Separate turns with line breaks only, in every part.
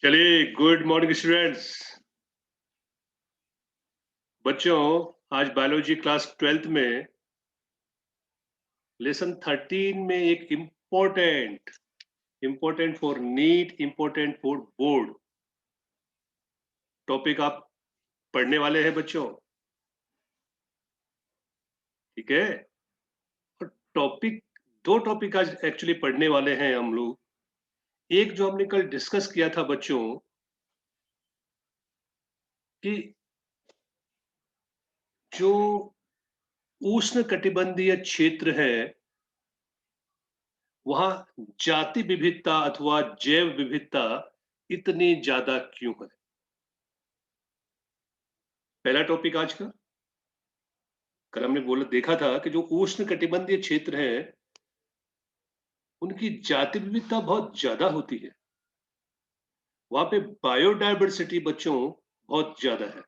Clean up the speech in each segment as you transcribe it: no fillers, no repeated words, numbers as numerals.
चलिए, good morning students. बच्चों, आज बायोलॉजी क्लास 12th में लेसन 13 में एक important for NEET, important for board topic आप पढ़ने वाले हैं बच्चों। ठीक है। और दो टॉपिक आज एक्चुअली पढ़ने वाले हैं हम लोग। एक जो हमने कल डिस्कस किया था बच्चों कि जो उष्ण कटिबंधीय क्षेत्र है वहां जाति विविधता अथवा जैव विविधता इतनी ज्यादा क्यों है। पहला टॉपिक आज का। कल हमने देखा था कि जो उष्ण कटिबंधीय क्षेत्र है उनकी जाति विविधता बहुत ज्यादा होती है। वहां पे बायोडायवर्सिटी बच्चों बहुत ज्यादा है।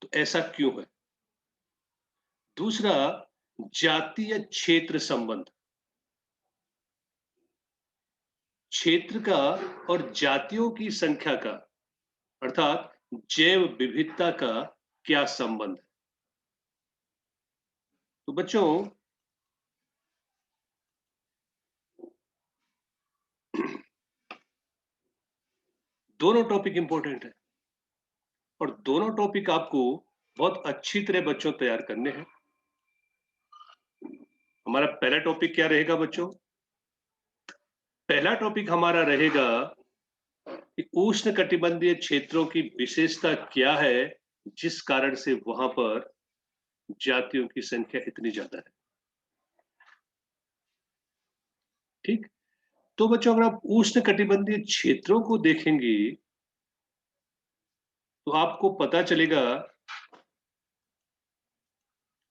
तो ऐसा क्यों है। दूसरा, जातीय क्षेत्र संबंध। क्षेत्र का और जातियों की संख्या का अर्थात जैव विविधता का क्या संबंध है। तो बच्चों, दोनों टॉपिक इंपॉर्टेंट है और दोनों टॉपिक आपको बहुत अच्छी तरह बच्चों तैयार करने हैं। हमारा पहला टॉपिक क्या रहेगा बच्चों। पहला टॉपिक हमारा रहेगा कि उष्ण कटिबंधीय क्षेत्रों की विशेषता क्या है जिस कारण से वहां पर जातियों की संख्या इतनी ज्यादा है। ठीक। तो बच्चों, अगर आप उष्ण कटिबंधीय क्षेत्रों को देखेंगे तो आपको पता चलेगा।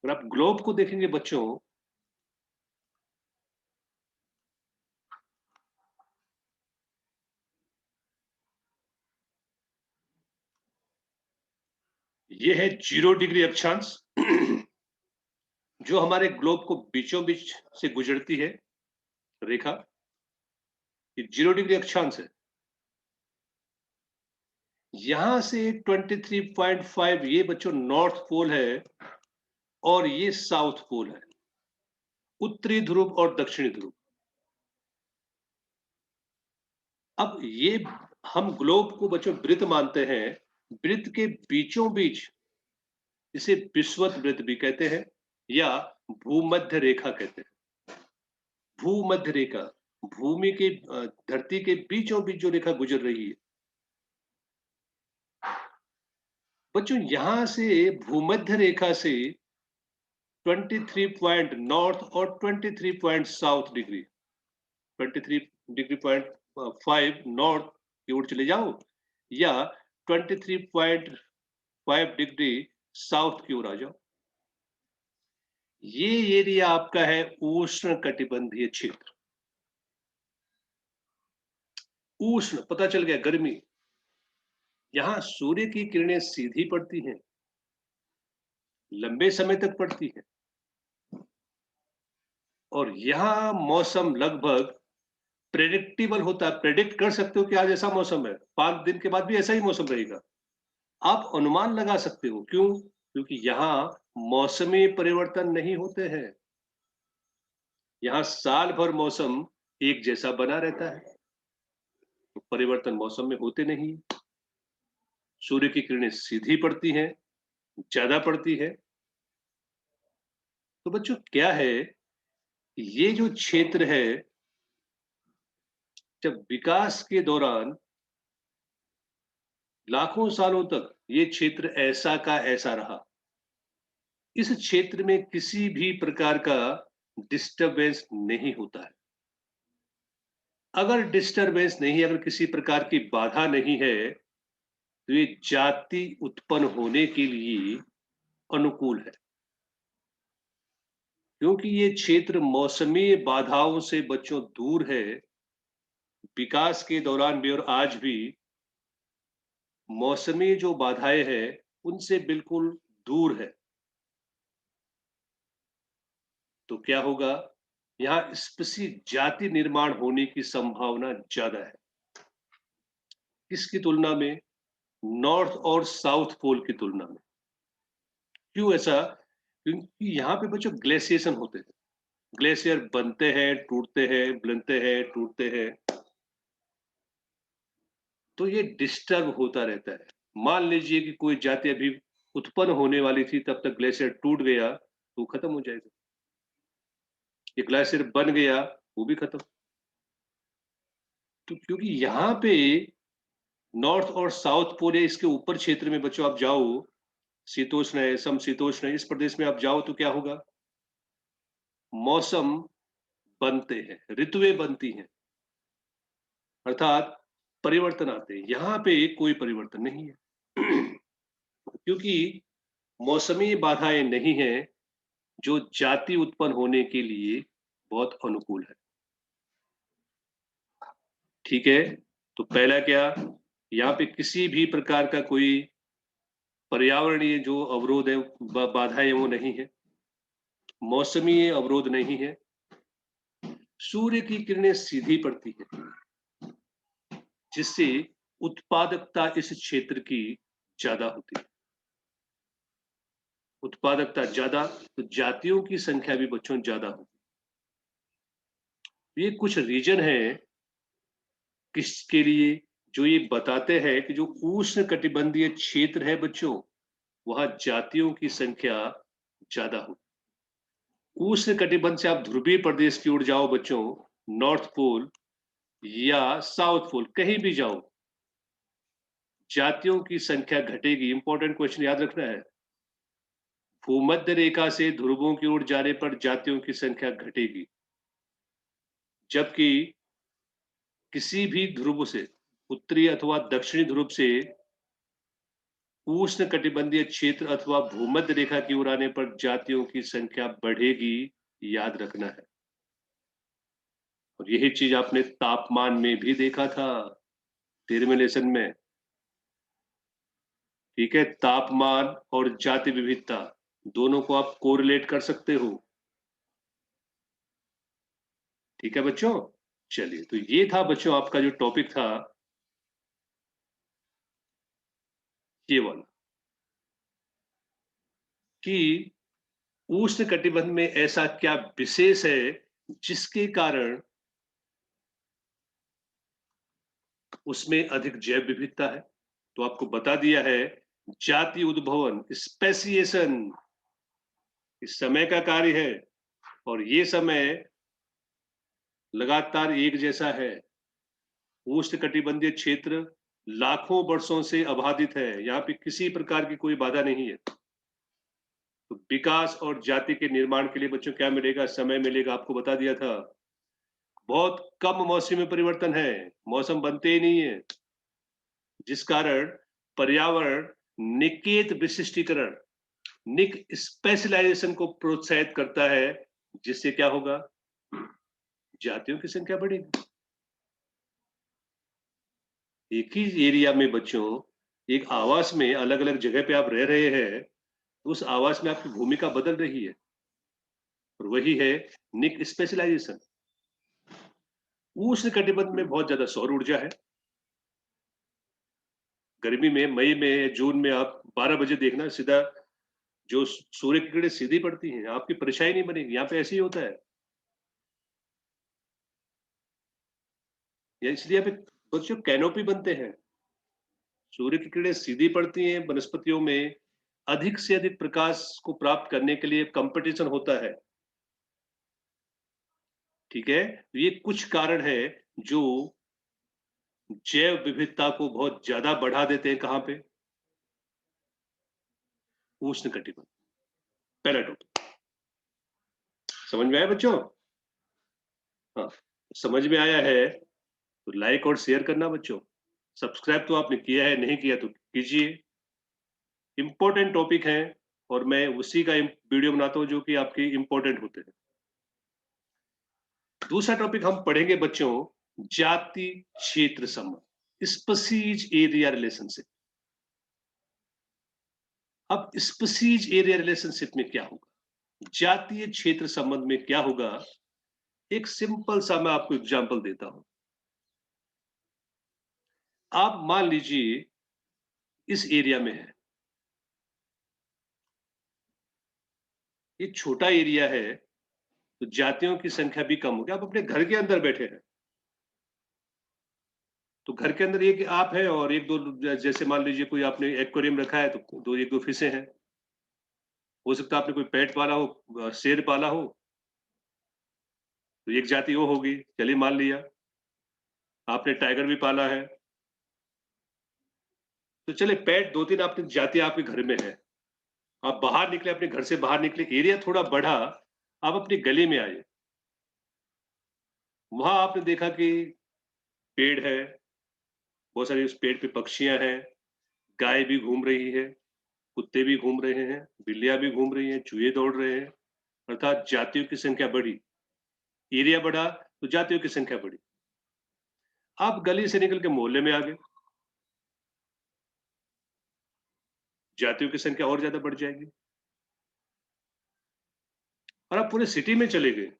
अगर आप ग्लोब को देखेंगे बच्चों ये है 0 डिग्री अक्षांश जो हमारे ग्लोब को बीचों बीच से गुजरती है रेखा। ये 0 डिग्री अक्षांश है। यहां से 23.5 ये बच्चों नॉर्थ पोल है और ये साउथ पोल है, उत्तरी ध्रुव और दक्षिणी ध्रुव। अब ये हम ग्लोब को बच्चों वृत्त मानते हैं। वृत्त के बीचों बीच इसे विषुवत वृत्त भी कहते हैं या भूमध्य रेखा कहते हैं। भूमध्य रेखा भूमि के धरती के बीचों बीच जो रेखा गुजर रही है बच्चों, यहां से भूमध्य रेखा से 23 पॉइंट नॉर्थ और 23 point south degree, 23 degree point 5 north की ओर चले जाओ या 23.5 डिग्री साउथ की ओर आ जाओ। ये एरिया आपका है उष्ण कटिबंधीय क्षेत्र। उष्ण पता चल गया, गर्मी। यहां सूर्य की किरणें सीधी पड़ती हैं, लंबे समय तक पड़ती है और यहां मौसम लगभग प्रेडिक्टेबल होता है। प्रेडिक्ट कर सकते हो कि आज ऐसा मौसम है, 5 दिन के बाद भी ऐसा ही मौसम रहेगा। आप अनुमान लगा सकते हो। क्यों? क्योंकि यहाँ मौसमी परिवर्तन नहीं होते हैं। यहाँ साल भर मौसम एक जैसा बना रहता है, तो परिवर्तन मौसम में होते नहीं। सूर्य की किरणें सीधी पड़ती हैं, ज्यादा पड़ती है। तो बच्चों क्या है, ये जो क्षेत्र है जब विकास के दौरान लाखों सालों तक ये क्षेत्र ऐसा का ऐसा रहा। इस क्षेत्र में किसी भी प्रकार का डिस्टरबेंस नहीं होता है। अगर डिस्टरबेंस नहीं, अगर किसी प्रकार की बाधा नहीं है तो ये जाति उत्पन्न होने के लिए अनुकूल है। क्योंकि ये क्षेत्र मौसमी बाधाओं से बच्चों दूर है। विकास के दौरान भी और आज भी मौसमी जो बाधाएं हैं उनसे बिल्कुल दूर है। तो क्या होगा, यहाँ स्पेसी जाति निर्माण होने की संभावना ज्यादा है। किसकी तुलना में? नॉर्थ और साउथ पोल की तुलना में। क्यों ऐसा? क्योंकि यहाँ पे बच्चों ग्लेशिएशन होते हैं। ग्लेशियर बनते हैं, टूटते हैं, बनते हैं, टूटते हैं। तो ये डिस्टर्ब होता रहता है। मान लीजिए कि कोई जाति अभी उत्पन्न होने वाली थी, तब तक ग्लेशियर टूट गया, तो खत्म हो जाएगा। ये ग्लेशियर बन गया, वो भी खत्म। तो क्योंकि यहाँ पे नॉर्थ और साउथ पोल है, इसके ऊपर क्षेत्र में बच्चों आप जाओ, शीतोष्ण है, समशीतोष्ण है, इस प्रदेश में आप जाओ तो क्या होगा? मौसम बनते हैं, ऋतुएं बनती हैं, अर्थात परिवर्तन आते हैं। यहाँ पे कोई परिवर्तन नहीं है क्योंकि मौसमी बाधाएं नहीं है जो जाति उत्पन्न होने के लिए बहुत अनुकूल है। ठीक है, तो पहला क्या? यहाँ पे किसी भी प्रकार का कोई पर्यावरणीय जो अवरोध है, बाधाएं, वो नहीं है। मौसमी अवरोध नहीं है। सूर्य की किरणें सीधी पड़ती है, जिससे उत्पादकता इस क्षेत्र की ज्यादा होती है। उत्पादकता ज्यादा, तो जातियों की संख्या भी बच्चों ज्यादा होती है। ये कुछ रीजन है किसके लिए, जो ये बताते हैं कि जो उष्ण कटिबंधीय क्षेत्र है बच्चों, वहां जातियों की संख्या ज्यादा होती है। उष्ण कटिबंध से आप ध्रुवीय प्रदेश की ओर जाओ बच्चों, नॉर्थ पोल या साउथ पोल, कहीं भी जाओ, जातियों की संख्या घटेगी। इंपॉर्टेंट क्वेश्चन याद रखना है। भूमध्य रेखा से ध्रुवों की ओर जाने पर जातियों की संख्या घटेगी, जबकि किसी भी ध्रुव से, उत्तरी अथवा दक्षिणी ध्रुव से उष्ण कटिबंधीय क्षेत्र अथवा भूमध्य रेखा की ओर आने पर जातियों की संख्या बढ़ेगी, याद रखना है। और यही चीज आपने तापमान में भी देखा था 13वें लेसन में। ठीक है, तापमान और जाति विविधता दोनों को आप कोरिलेट कर सकते हो। ठीक है बच्चों, चलिए, तो ये था बच्चों आपका जो टॉपिक था, ये वाला, कि उष्ण कटिबंध में ऐसा क्या विशेष है जिसके कारण उसमें अधिक जैव विविधता है। तो आपको बता दिया है, जाति उद्भवन, स्पेसिएशन, इस समय का कार्य है, और ये समय लगातार एक जैसा है। उष्ण कटिबंधीय क्षेत्र लाखों वर्षों से आबादित है, यहाँ पे किसी प्रकार की कोई बाधा नहीं है। तो विकास और जाति के निर्माण के लिए बच्चों क्या मिलेगा? समय मिलेगा। आपको बता दिया था, बहुत कम मौसम में परिवर्तन है, मौसम बनते ही नहीं है, जिस कारण पर्यावरण निकेत विशिष्टीकरण, निक स्पेशलाइजेशन को प्रोत्साहित करता है, जिससे क्या होगा? जातियों की संख्या बढ़ेगी। एक ही एरिया में बच्चों, एक आवास में अलग अलग जगह पे आप रह रहे हैं, तो उस आवास में आपकी भूमिका बदल रही है, और वही है निक स्पेशलाइजेशन। उष्ण कटिबंध में बहुत ज्यादा सौर ऊर्जा है। गर्मी में, मई में, जून में आप 12 बजे देखना, सीधा जो सूर्य की किरणें सीधी पड़ती हैं, आपकी परेशानी नहीं बनेगी। यहाँ पे ऐसे ही होता है। या इसलिए यहाँ पे बच्चों कैनोपी बनते हैं। सूर्य की किरणें सीधी पड़ती हैं, वनस्पतियों में अधिक से अधिक प्रकाश को प्राप्त करने के लिए कंपटीशन होता है। ठीक है, तो ये कुछ कारण है जो जैव विविधता को बहुत ज्यादा बढ़ा देते हैं। कहाँ पे? उष्ण कटिबंध। पहला टॉपिक समझ में आया बच्चों? हाँ, समझ में आया है तो लाइक और शेयर करना बच्चों। सब्सक्राइब तो आपने किया है, नहीं किया तो कीजिए। इंपॉर्टेंट टॉपिक है, और मैं उसी का वीडियो बनाता हूँ जो कि आपके इंपॉर्टेंट होते हैं। दूसरा टॉपिक हम पढ़ेंगे बच्चों, जाति क्षेत्र संबंध, स्पीसीज एरिया रिलेशनशिप। अब स्पीसीज एरिया रिलेशनशिप में क्या होगा, जातीय क्षेत्र संबंध में क्या होगा, एक सिंपल सा मैं आपको एग्जांपल देता हूं। आप मान लीजिए इस एरिया में है, ये छोटा एरिया है, तो जातियों की संख्या भी कम होगी। आप अपने घर के अंदर बैठे हैं, तो घर के अंदर एक आप है और एक दो जैसे मान लीजिए कोई आपने एक्वेरियम रखा है, तो दो एक दो फिशें हैं। हो सकता है आपने कोई पेट पाला हो, शेर पाला हो, तो एक जाति वो होगी, चलिए मान लिया। आपने टाइगर भी पाला है, तो चले पेट 2-3 आपकी जाति आपके घर में है। आप बाहर निकले, अपने घर से बाहर निकले, एरिया थोड़ा बढ़ा, आप अपनी गली में आए। वहाँ आपने देखा कि पेड़ है, बहुत सारी उस पेड़ पे पक्षियाँ हैं, गाय भी घूम रही है, कुत्ते भी घूम रहे हैं, बिल्लियाँ भी घूम रही हैं, चूहे दौड़ रहे हैं, अर्थात जातियों की संख्या बढ़ी। एरिया बढ़ा, तो जातियों की संख्या बढ़ी। आप गली से निकल के मोहल्ले में आ गए, जातियों की संख्या और ज़्यादा बढ़ जाएगी। और आप पूरे सिटी में चले गए,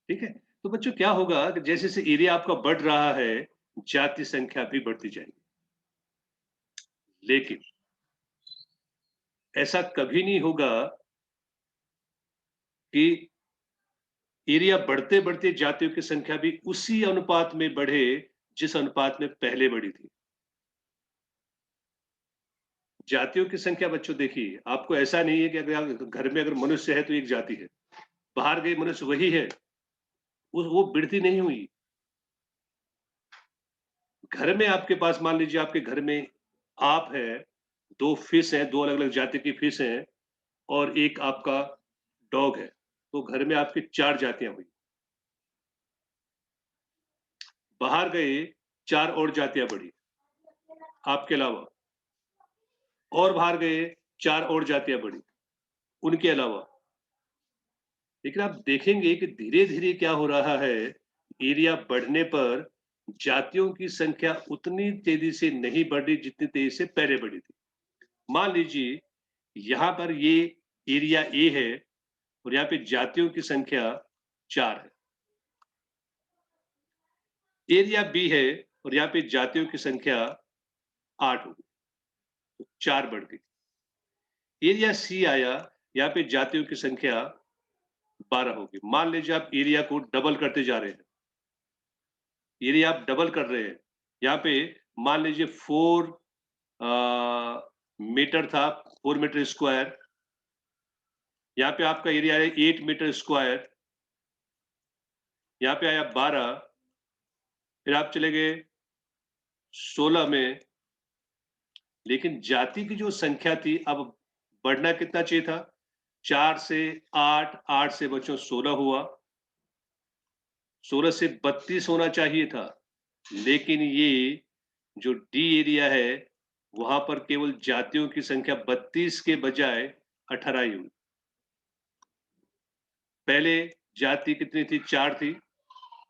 ठीक है? तो बच्चों क्या होगा कि जैसे-जैसे एरिया आपका बढ़ रहा है, जाति संख्या भी बढ़ती जाएगी। लेकिन ऐसा कभी नहीं होगा कि एरिया बढ़ते-बढ़ते जातियों की संख्या भी उसी अनुपात में बढ़े, जिस अनुपात में पहले बढ़ी थी। जातियों की संख्या बच्चों देखिए, आपको ऐसा नहीं है कि अगर आप घर में अगर मनुष्य है तो एक जाति है, बाहर गए मनुष्य वही है, वो वृद्धि नहीं हुई। घर में आपके पास मान लीजिए आपके घर में आप है, 2 फिश हैं, 2 अलग-अलग जाति की फिश हैं और एक आपका डॉग है, तो घर में आपकी 4 जातियाँ हुई। बाहर गए, 4 और जातियाँ बढ़ी, आपके अलावा और बाहर गए, 4 और जातियाँ बढ़ी, उनके अलावा। लेकिन आप देखेंगे कि धीरे-धीरे क्या हो रहा है, एरिया बढ़ने पर जातियों की संख्या उतनी तेज़ी से नहीं बढ़ी जितनी तेज़ी से पहले बढ़ी थी। मान लीजिए यहाँ पर ये एरिया ए है और यहाँ पे जातियों की संख्या 4 है। एरिया बी है और यहाँ पे जातियों की संख्या 8 हो गई, तो 4 बढ़ गई। एरिया सी आया, यहाँ पे जातियों की संख्या 12 हो गई। मान लीजिए आप एरिया को डबल करते जा रहे हैं। एरिया आप डबल कर रहे हैं। यहाँ पे मान लीजिए 4 मीटर था, 4 मीटर स्क्वायर। यहाँ पे आपका एरिया है 8 मीटर स्क्वायर। यहाँ पे आया 12, फिर आप चले गए 16 में, लेकिन जाति की जो संख्या थी अब बढ़ना कितना चाहिए था? 4 से 8, 8 से बच्चों 16 हुआ, 16 से 32 होना चाहिए था। लेकिन ये जो डी एरिया है, वहाँ पर केवल जातियों की संख्या 32 के बजाय 18 ही हुई। पहले जाति कितनी थी? 4 थी,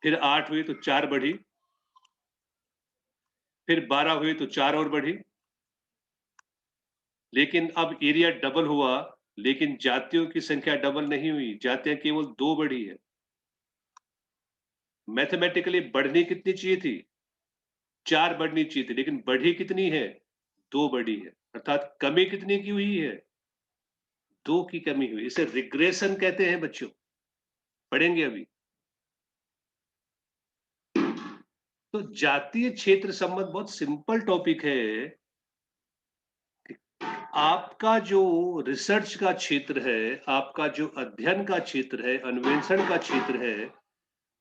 फिर 8 हुई तो 4 बढ़ी, फिर 12 हुई तो 4 और बढ़ी। लेकिन अब एरिया डबल हुआ, लेकिन जातियों की संख्या डबल नहीं हुई, जातियाँ केवल 2 बढ़ी है। मैथमेटिकली बढ़नी कितनी चाहिए थी? 4 बढ़नी चाहिए थी, लेकिन बढ़ी कितनी है? 2 बढ़ी है, अर्थात कमी कितने की हुई है? 2 की कमी हुई। इसे रिग्रेशन कहते हैं बच्चों, पढ़ेंगे अभी। तो जातीय क्षेत्र संबंध बहुत सिंपल टॉपिक है। आपका जो रिसर्च का क्षेत्र है, आपका जो अध्ययन का क्षेत्र है, अन्वेषण का क्षेत्र है,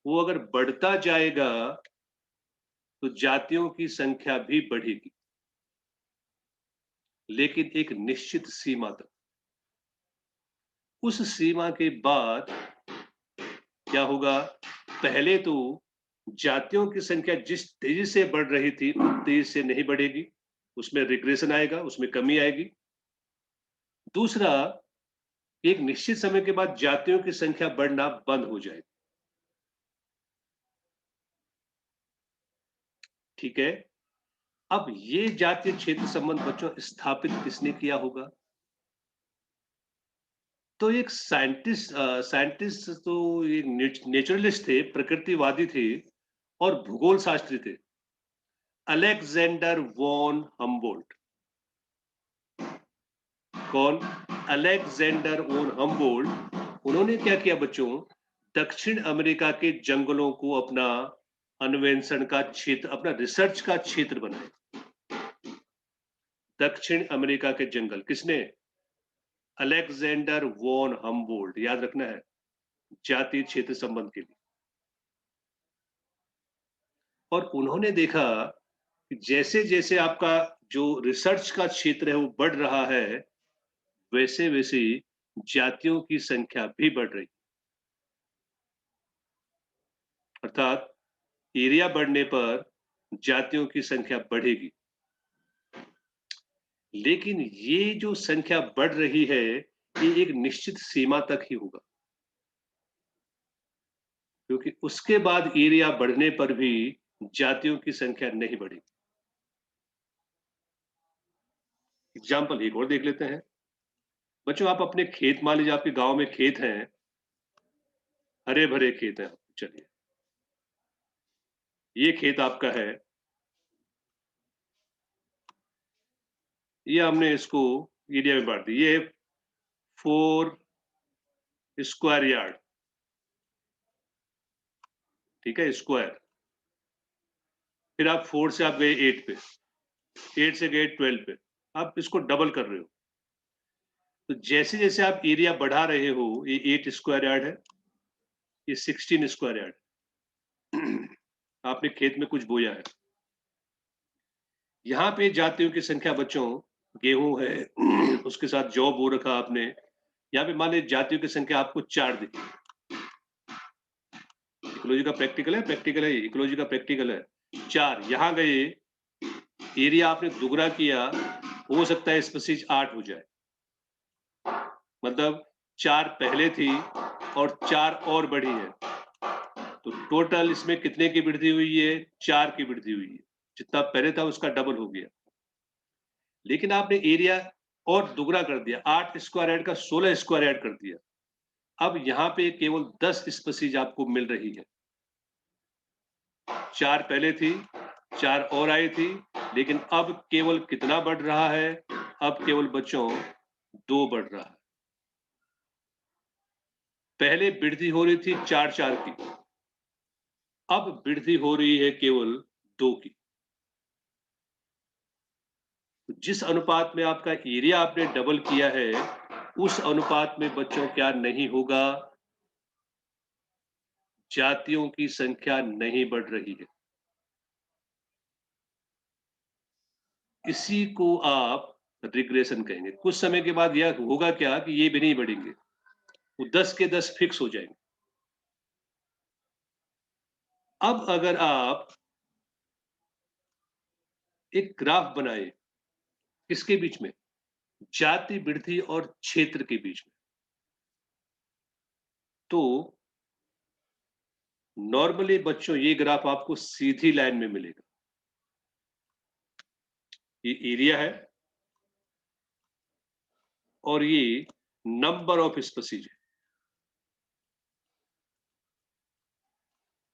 वो अगर बढ़ता जाएगा, तो जातियों की संख्या भी बढ़ेगी, लेकिन एक निश्चित सीमा तक। उस सीमा के बाद क्या होगा? पहले तो जातियों की संख्या जिस तेजी से बढ़ रही थी, उस तेजी से नहीं बढ़ेगी, उसमें रिग्रेशन आएगा, उसमें कमी आएगी। दूसरा, एक निश्चित समय के बाद जातियों की संख्या बढ़ना बंद हो जाएगी, ठीक है? अब ये जातीय क्षेत्र संबंध बच्चों स्थापित किसने किया होगा? तो एक साइंटिस्ट तो एक नेचुरलिस्ट थे, प्रकृतिवादी थे और भूगोल शास्त्री थे, अलेक्जेंडर वॉन हम्बोल्ट। कौन? Alexander von Humboldt. उन्होंने क्या किया बच्चों, दक्षिण अमेरिका के जंगलों को अपना अन्वेषण का क्षेत्र, अपना रिसर्च का क्षेत्र बनाया। दक्षिण अमेरिका के जंगल किसने? अलेक्जेंडर वॉन हम्बोल्ट, याद रखना है, जातीय क्षेत्र संबंध के लिए। और उन्होंने देखा कि जैसे जैसे आपका जो रिसर्च का क्षेत्र है वो बढ़ रहा है, वैसे वैसे जातियों की संख्या भी बढ़ रही। अर्थात एरिया बढ़ने पर जातियों की संख्या बढ़ेगी। लेकिन ये जो संख्या बढ़ रही है, ये एक निश्चित सीमा तक ही होगा, क्योंकि उसके बाद एरिया बढ़ने पर भी जातियों की संख्या नहीं बढ़ेगी। एग्जाम्पल एक और देख लेते हैं। बच्चों, आप अपने खेत, मान लीजिए आपके गांव में खेत हैं, हरे भरे खेत हैं। चलिए, ये खेत आपका है, ये हमने इसको एरिया में बांट दी। ये 4 स्क्वायर यार्ड, ठीक है, स्क्वायर। फिर आप 4 से आप गए 8 पे, 8 से गए 12 पे, आप इसको डबल कर रहे हो। तो जैसे जैसे आप एरिया बढ़ा रहे हो, ये 8 स्क्वायर यार्ड है, ये 16 स्क्वायर यार्ड। आपने खेत में कुछ बोया है। यहाँ पे जातियों की संख्या बच्चों, गेहूं है, उसके साथ जौ बो रखा आपने। यहाँ पे मान लीजिए जातियों की संख्या आपको 4 दिखी। इकोलॉजी का प्रैक्टिकल है, प्रैक्टिकल है, इकोलॉजी का प्रैक्टिकल है। 4 यहाँ गए, एरिया आपने दुगना किया, हो सकता है स्पीसीज 8 हो जाए। मतलब 4 पहले थी और 4 और बढ़ी है, तो टोटल इसमें कितने की वृद्धि हुई है? 4 की वृद्धि हुई है। जितना पहले था उसका डबल हो गया। लेकिन आपने एरिया और दुगना कर दिया, 8 स्क्वायर यार्ड का 16 स्क्वायर यार्ड कर दिया। अब यहाँ पे केवल 10 स्पीसीज आपको मिल रही है। 4 पहले थी, 4 और आई थी, लेकिन अब केवल कितना बढ़ रहा है? अब केवल बच्चों 2 बढ़ रहा है। पहले वृद्धि हो रही थी 4-4 की, अब वृद्धि हो रही है केवल 2 की। जिस अनुपात में आपका एरिया आपने डबल किया है, उस अनुपात में बच्चों क्या नहीं होगा? जातियों की संख्या नहीं बढ़ रही है। इसी को आप रिग्रेशन कहेंगे। कुछ समय के बाद यह होगा क्या कि ये भी नहीं बढ़ेंगे, वो 10 के 10 फिक्स हो जाएंगे। अब अगर आप एक ग्राफ बनाए, किसके बीच में? जाति वृद्धि और क्षेत्र के बीच में, तो नॉर्मली बच्चों ये ग्राफ आपको सीधी लाइन में मिलेगा। ये एरिया है और ये नंबर ऑफ स्पीसीज है,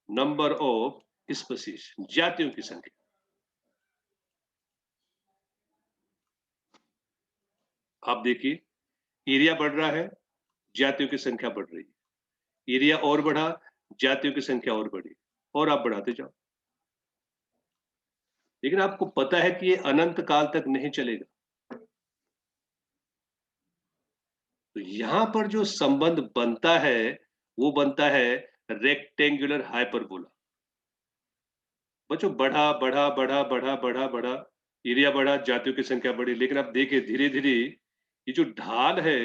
नंबर ऑफ स्पीसीज, जातियों की संख्या। आप देखिए, एरिया बढ़ रहा है, जातियों की संख्या बढ़ रही है। एरिया और बढ़ा, जातियों की संख्या और बढ़ी, और आप बढ़ाते जाओ। लेकिन आपको पता है कि ये अनंत काल तक नहीं चलेगा। तो यहां पर जो संबंध बनता है, वो बनता है रेक्टेंगुलर हाइपरबोला। बच्चों, बढ़ा बढ़ा बढ़ा बढ़ा बढ़ा बढ़ा, एरिया बढ़ा, जातियों की संख्या बढ़ी, लेकिन आप देखिए धीरे धीरे ये जो ढाल है,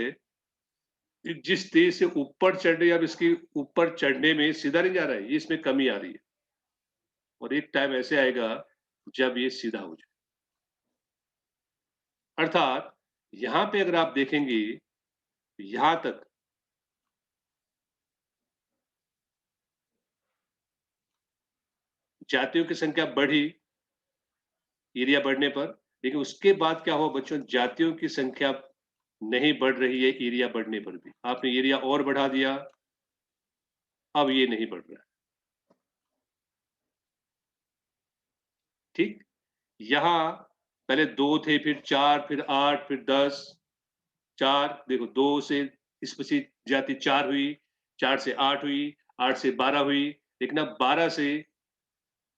ये जिस तेज से ऊपर चढ़ रही है, अब इसकी ऊपर चढ़ने में सीधा नहीं जा रहा है, ये इसमें कमी आ रही है। और एक टाइम ऐसे आएगा जब ये सीधा हो जाए। अर्थात यहां पे अगर आप देखेंगे, यहां तक जातियों की संख्या बढ़ी एरिया बढ़ने पर, लेकिन उसके बाद क्या हुआ बच्चों? जातियों की संख्या नहीं बढ़ रही है एरिया बढ़ने पर भी। आपने एरिया और बढ़ा दिया, अब ये नहीं बढ़ रहा है। ठीक? यहाँ पहले 2 थे, फिर 4, फिर 8, फिर 10, 4 देखो 2 से स्पेसी जाति 4 हुई, 4 से 8 हुई, 8 से 12 हुई, लेकिन अब 12 से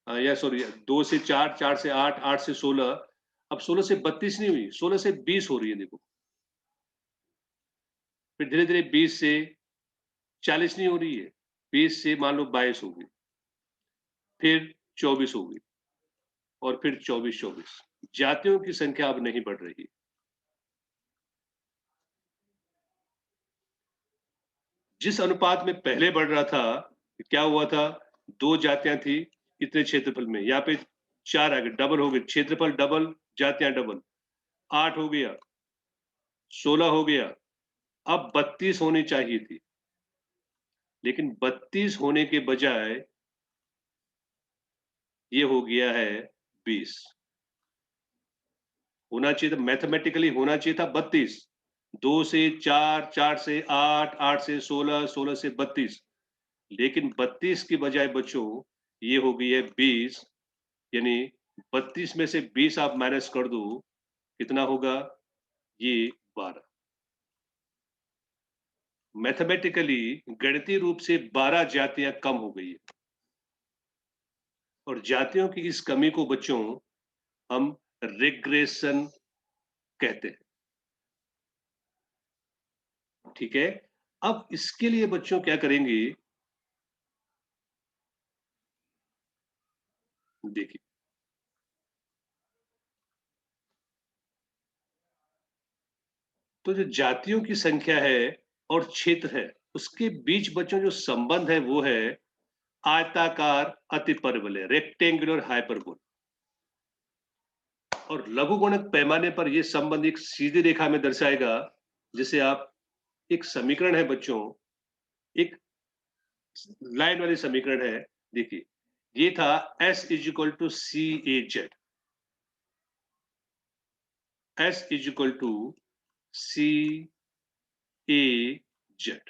या सॉरी 2 से 4, 4 से 8, 8 से 16, अब 16 से 32 नहीं हुई, 16 से 20 हो रही है देखो। फिर धीरे-धीरे 20 से 40 नहीं हो रही है, 20 से मान लो 22 हो गई, फिर 24 हो गई और फिर 24-24। जातियों की संख्या अब नहीं बढ़ रही। जिस अनुपात में पहले बढ़ रहा था, क्या हुआ था? 2 जातियाँ थी, इतने क्षेत्रफल में, यहाँ पे 4 आ गए, डबल हो गए, क्षेत्रफल डबल, जातियाँ डबल, 8 हो गया, 16 हो गया, अब 32 होनी चाहिए थी, लेकिन 32 होने के बजाय ये हो गया है 20। होना चाहिए था मैथमेटिकली होना चाहिए था 32, 2 से 4, 4 से 8, 8 से 16, 16 से 32, लेकिन 32 की बजाय बच्चों ये हो गई है 20, यानी 32 में से 20 आप माइनस कर दो, कितना होगा? ये 12। मैथमेटिकली गणितीय रूप से 12 जातियाँ कम हो गई है और जातियों की इस कमी को बच्चों हम रिग्रेशन कहते हैं, ठीक है? अब इसके लिए बच्चों क्या करेंगे? देखिए, तो जो जातियों की संख्या है और क्षेत्र है, उसके बीच बच्चों जो संबंध है वो है आयताकार अतिपरवलय, रेक्टेंगुलर हाइपरबोला। और लघुगणक पैमाने पर ये संबंध एक सीधी रेखा में दर्शाएगा, जिसे आप एक समीकरण है बच्चों, एक लाइन वाली समीकरण है, देखिए, ये था S is equal to C A Z, S is equal to C A Z.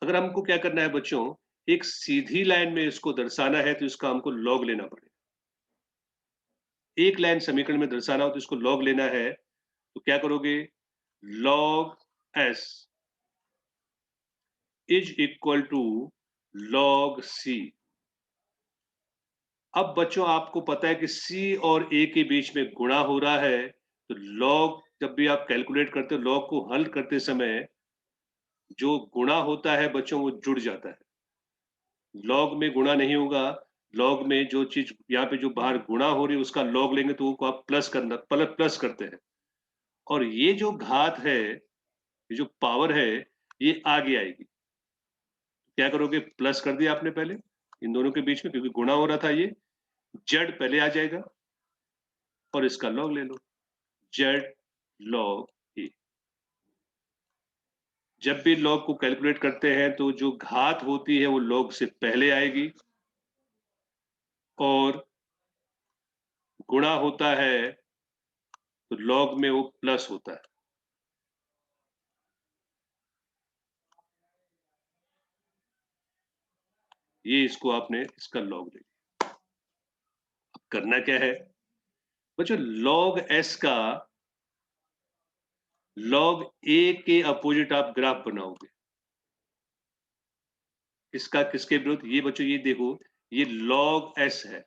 अगर हमको क्या करना है बच्चों, एक सीधी लाइन में इसको दर्शाना है तो इसका हमको लॉग लेना पड़ेगा। एक लाइन समीकरण में दर्शाना हो तो इसको लॉग लेना है, तो क्या करोगे? Log S is equal to log C. अब बच्चों आपको पता है कि c और a के बीच में गुणा हो रहा है, तो लॉग जब भी आप कैलकुलेट करते हो, लॉग को हल करते समय जो गुणा होता है बच्चों वो जुड़ जाता है। लॉग में गुणा नहीं होगा, लॉग में जो चीज़ यहाँ पे जो बाहर गुणा हो रही है उसका लॉग लेंगे तो वो आप प्लस करना प्लस करते हैं। और ये जो घात है, ये जो पावर है, ये आगे आएगी। क्या करोगे? प्लस कर दिया आपने पहले, इन दोनों के बीच में क्योंकि गुणा हो रहा था ये, जेड पहले आ जाएगा और इसका लॉग ले लो, जेड लॉग ए। जब भी लॉग को कैलकुलेट करते हैं तो जो घात होती है वो लॉग से पहले आएगी और गुणा होता है तो लॉग में वो प्लस होता है। ये इसको आपने इसका लॉग ले लिया। अब करना क्या है बच्चों? लॉग एस का लॉग ए के अपोजिट आप ग्राफ बनाओगे। किसका किसके विरुद्ध? ये बच्चों ये देखो, ये लॉग एस है,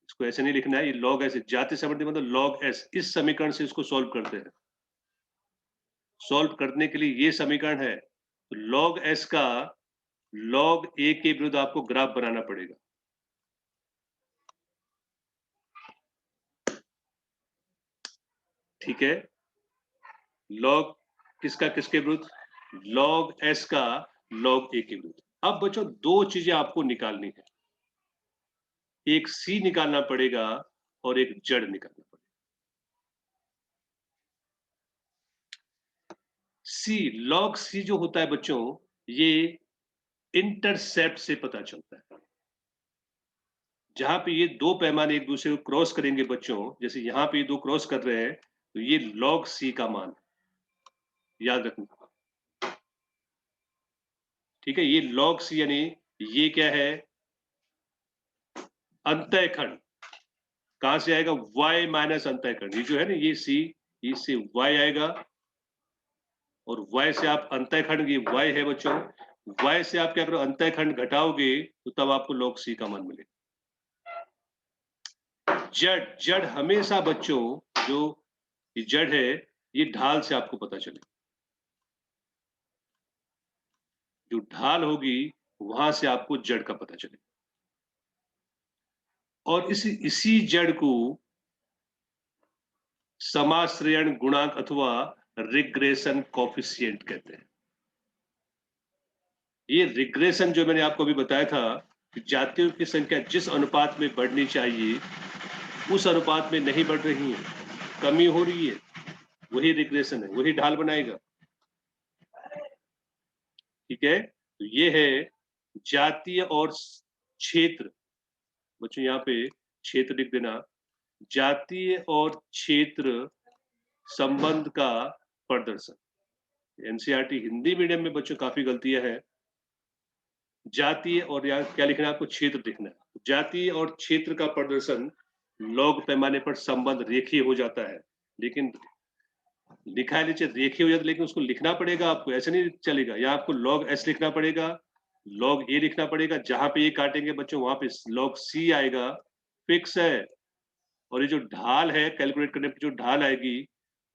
इसको ऐसे नहीं लिखना है, ये लॉग एस है, जाति संबंधी मतलब लॉग एस। इस समीकरण से इसको सॉल्व करते हैं। सॉल्व करने के लिए ये समीकरण है, तो लॉग एस का लॉग ए के विरुद्ध आपको ग्राफ बनाना पड़ेगा। ठीक है? लॉग किसका किसके विरुद्ध? लॉग एस का लॉग ए के विरुद्ध। अब बच्चों दो चीजें आपको निकालनी है, एक सी निकालना पड़ेगा और एक जड़ निकालना पड़ेगा। सी, लॉग सी जो होता है बच्चों, ये इंटरसेप्ट से पता चलता है। जहाँ पे ये 2 पैमाने एक दूसरे को क्रॉस करेंगे बच्चों, जैसे यहाँ पे ये 2 क्रॉस कर रहे हैं, तो ये log C का मान याद रखना, ठीक है? ये log C यानी ये क्या है? अंतःखंड, कहाँ से आएगा? y माइनस अंतःखंड, ये जो है ना ये C, इससे y आएगा और y से आप अंतःखंड, ये y है बच्चों, y से आप क्या करो अंतःखंड घटाओगे, तो तब आपको log C का मान मिलेगा। जड़, जड़ हमेशा बच्चों जो ये जड़ है, ये ढाल से आपको पता चलेगा। जो ढाल होगी, वहां से आपको जड़ का पता चलेगा। और इसी जड़ को समाश्रयण गुणांक अथवा रिग्रेशन कोफिशिएंट कहते हैं। ये रिग्रेशन जो मैंने आपको अभी बताया था कि जातियों की संख्या जिस अनुपात में बढ़नी चाहिए, उस अनुपात में नहीं बढ़ रही है, कमी हो रही है, वही रिग्रेशन है, वही ढाल बनाएगा। ठीक है? तो ये है जातीय और क्षेत्र, बच्चों यहाँ पे क्षेत्र लिख देना, जातीय और क्षेत्र संबंध का प्रदर्शन। एनसीईआरटी हिंदी मीडियम में बच्चों काफी गलतियां हैं। जातीय और यहाँ क्या लिखना है आपको? क्षेत्र लिखना है। जातीय और क्षेत्र का प्रदर्शन लॉग पैमाने पर संबंध रेखीय हो जाता है, लेकिन लिखा है नीचे रेखीय हो जाता है, लेकिन उसको लिखना पड़ेगा आपको, ऐसे नहीं चलेगा। यहाँ आपको log s लिखना पड़ेगा, log a लिखना पड़ेगा, जहां पे ये काटेंगे बच्चों वहां पे log c आएगा, फिक्स है। और ये जो ढाल है कैलकुलेट करने पे जो ढाल आएगी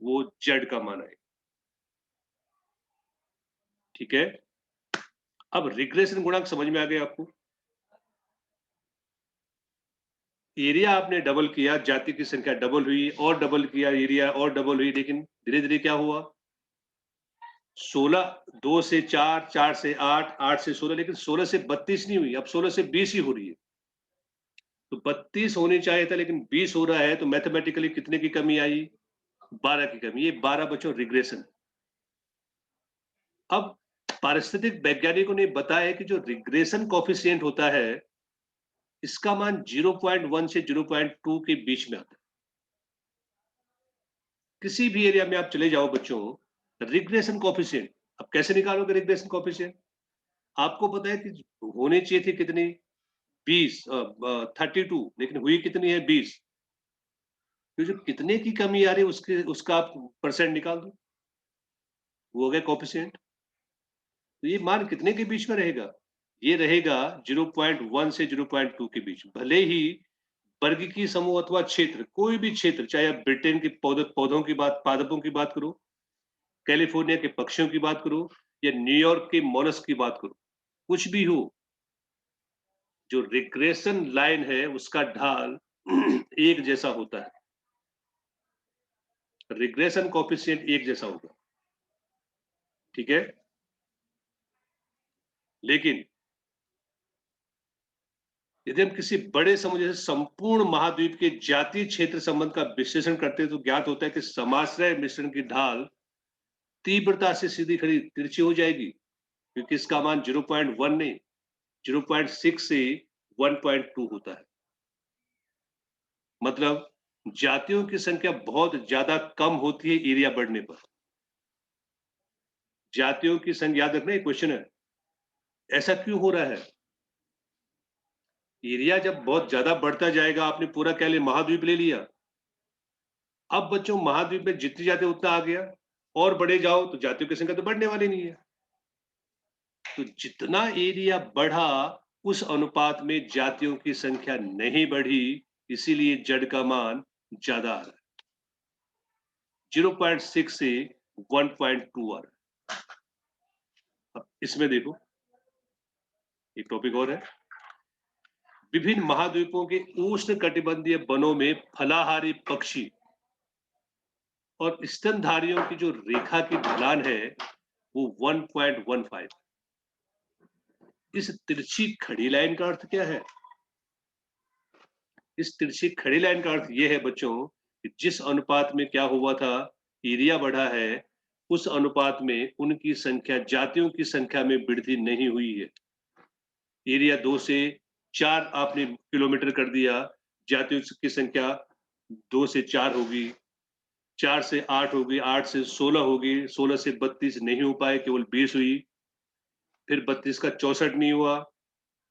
वो जड़ का मान आएगा। ठीक है? अब रिग्रेशन गुणांक समझ में आ गया आपको? एरिया आपने डबल किया, जाति की संख्या डबल हुई, और डबल किया एरिया और डबल हुई, लेकिन धीरे धीरे क्या हुआ? 16, 2 से 4, 4 से 8, 8 से 16, लेकिन 16 से 32 नहीं हुई, अब 16 से 20 ही हो रही है। तो 32 होनी चाहिए था लेकिन 20 हो रहा है, तो मैथमेटिकली कितने की कमी आई? 12 की कमी। ये 12 बच्चों रिग्रेशन। अब पारिस्थितिक वैज्ञानिकों ने बताया कि जो रिग्रेशन कोफिशिएंट होता है, इसका मान 0.1 से 0.2 के बीच में आता है। किसी भी एरिया में आप चले जाओ बच्चों, रिग्रेशन कोफिशिएंट, अब कैसे निकालोगे रिग्रेशन कोफिशिएंट? आपको पता है कि होनी चाहिए थी कितनी? 20, 32, लेकिन हुई कितनी है? 20। तो जो कितने की कमी आ रही है उसके उसका आप परसेंट निकाल दो, वो हो गया कोफिशिएंट। तो ये मान कितने के बीच में रहेगा? ये रहेगा 0.1 से 0.2 के बीच। भले ही वर्गीकीय समूह अथवा क्षेत्र, कोई भी क्षेत्र, चाहे आप ब्रिटेन के पौधों की बात, पादपों की बात करो, कैलिफोर्निया के पक्षियों की बात करो, या न्यूयॉर्क के मोलस्क की बात करो, कुछ भी हो, जो रिग्रेशन लाइन है उसका ढाल एक जैसा होता है। रिग्रेशन कोएफिशिएंट एक जैसा होगा। ठीक है? लेकिन यदि हम किसी बड़े समूह जैसे संपूर्ण महाद्वीप के जातीय क्षेत्र संबंध का विश्लेषण करते हैं, तो ज्ञात होता है कि समाश्रय मिश्रण की ढाल तीव्रता से सीधी खड़ी तिरछी हो जाएगी, क्योंकि इसका मान 0.1 नहीं, 0.6 से 1.2 होता है। मतलब जातियों की संख्या बहुत ज्यादा कम होती है एरिया बढ़ने पर। जातियों की संख्या, याद रखना ये क्वेश्चन है, ऐसा क्यों हो रहा है? एरिया जब बहुत ज्यादा बढ़ता जाएगा, आपने पूरा क्या लिया? महाद्वीप ले लिया। अब बच्चों महाद्वीप में जितनी जातियां उतना आ गया, और बढ़े जाओ तो जातियों की संख्या तो बढ़ने वाली नहीं है। तो जितना एरिया बढ़ा, उस अनुपात में जातियों की संख्या नहीं बढ़ी, इसीलिए जड़ का मान ज्यादा आ रहा है। 0.6 से 1.2 आ रहा है। अब इसमें देखो, एक टॉपिक और है। विभिन्न महाद्वीपों के उष्ण कटिबंधीय वनों में फलाहारी पक्षी और स्तनधारियों की जो रेखा की ढलान है वो 1.15। इस तिरछी खड़ी लाइन का अर्थ क्या है? इस तिरछी खड़ी लाइन का अर्थ ये है बच्चों कि जिस अनुपात में क्या हुआ था, एरिया बढ़ा है, उस अनुपात में उनकी संख्या, जातियों की संख्या में वृद्धि नहीं हुई है। एरिया 2 से 4 आपने किलोमीटर कर दिया, जातियों की संख्या 2 से 4 होगी, 4 से 8 होगी, 8 से 16 होगी, 16 से 32 नहीं हो पाए, केवल 20 हुई, फिर 32 का 64 नहीं हुआ,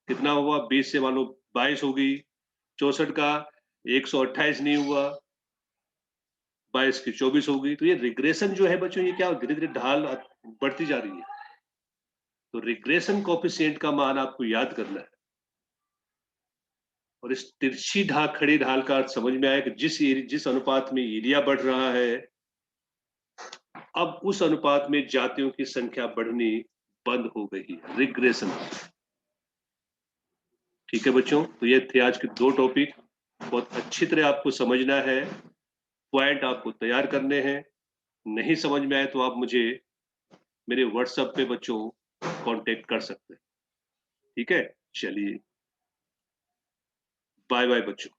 कितना हुआ? 20 से मान लो 22 हो गई, 64 का 128 नहीं हुआ, 22 की 24 हो गई। तो ये रिग्रेशन जो है बच्चों, ये क्या धीरे-धीरे ढाल बढ़ती जा रही है। तो रिग्रेशन कोएफिशिएंट का मान आपको याद करना है। और इस तिरछी खड़ी ढाल का अर्थ समझ में आया कि जिस अनुपात में एरिया बढ़ रहा है, अब उस अनुपात में जातियों की संख्या बढ़नी बंद हो गई है, रिग्रेशन। ठीक है बच्चों, तो ये थे आज के 2 टॉपिक। बहुत अच्छी तरह आपको समझना है, पॉइंट आपको तैयार करने हैं। नहीं समझ में आए तो आप मुझे मेरे व्हाट्सएप पे बच्चों कांटेक्ट कर सकते हैं। ठीक है? चलिए, बाय बाय बच्चों।